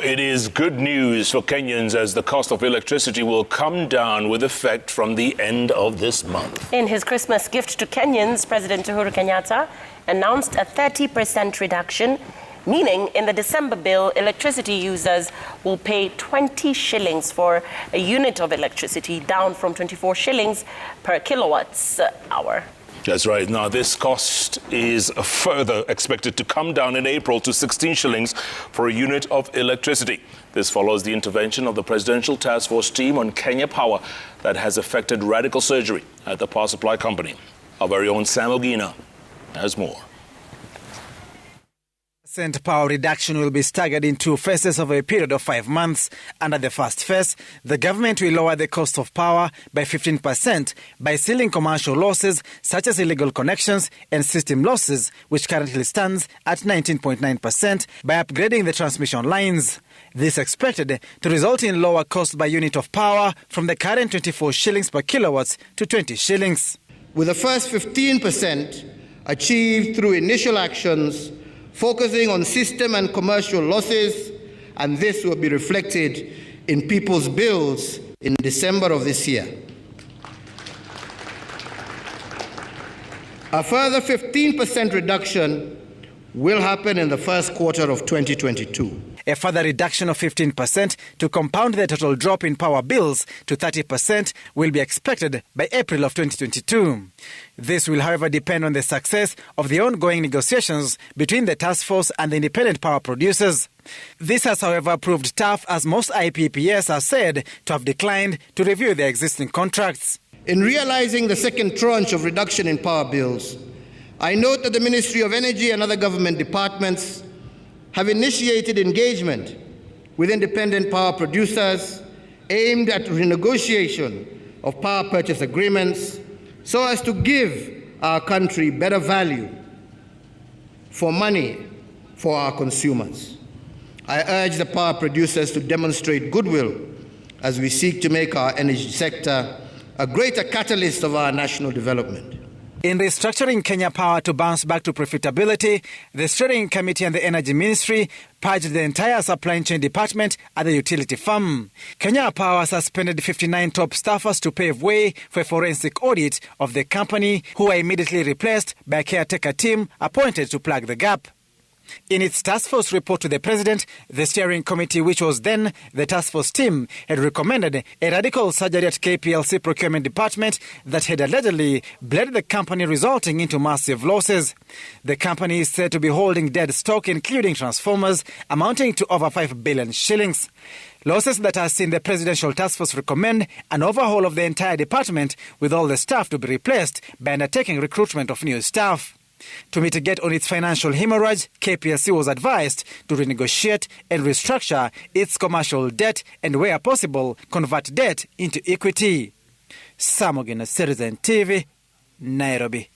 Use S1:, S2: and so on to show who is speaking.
S1: It is good news for Kenyans as the cost of electricity will come down with effect from the end of this month.
S2: In his Christmas gift to Kenyans, President Uhuru Kenyatta announced a 30% reduction, meaning in the December bill, electricity users will pay 20 shillings for a unit of electricity, down from 24 shillings per kilowatts hour.
S1: That's right. Now, this cost is further expected to come down in April to 16 shillings for a unit of electricity. This follows the intervention of the Presidential Task Force team on Kenya Power that has effected radical surgery at the power supply company. Our very own Sam Ogina has more.
S3: Power reduction will be staggered in two phases over a period of 5 months. Under the first phase, the government will lower the cost of power by 15% by sealing commercial losses such as illegal connections and system losses, which currently stands at 19.9%, by upgrading the transmission lines. This is expected to result in lower cost by unit of power from the current 24 shillings per kilowatts to 20 shillings.
S4: With the first 15% achieved through initial actions focusing on system and commercial losses, and this will be reflected in people's bills in December of this year. A further 15% reduction will happen in the first quarter of 2022.
S3: A further reduction of 15% to compound the total drop in power bills to 30% will be expected by April of 2022. This will, however, depend on the success of the ongoing negotiations between the task force and the independent power producers. This has, however, proved tough as most IPPs are said to have declined to review their existing contracts.
S4: In realizing the second tranche of reduction in power bills, I note that the Ministry of Energy and other government departments have initiated engagement with independent power producers aimed at renegotiation of power purchase agreements so as to give our country better value for money for our consumers. I urge the power producers to demonstrate goodwill as we seek to make our energy sector a greater catalyst of our national development.
S3: In restructuring Kenya Power to bounce back to profitability, the Steering Committee and the Energy Ministry purged the entire supply chain department at the utility firm. Kenya Power suspended 59 top staffers to pave way for a forensic audit of the company, who were immediately replaced by a caretaker team appointed to plug the gap. In its task force report to the president, the steering committee, which was then the task force team, had recommended a radical surgery at KPLC procurement department that had allegedly bled the company, resulting into massive losses. The company is said to be holding dead stock, including transformers, amounting to over 5 billion shillings. Losses that has seen the presidential task force recommend an overhaul of the entire department, with all the staff to be replaced by undertaking recruitment of new staff. To mitigate on its financial hemorrhage, KPLC was advised to renegotiate and restructure its commercial debt and, where possible, convert debt into equity. Sam Ogina, Citizen TV, Nairobi.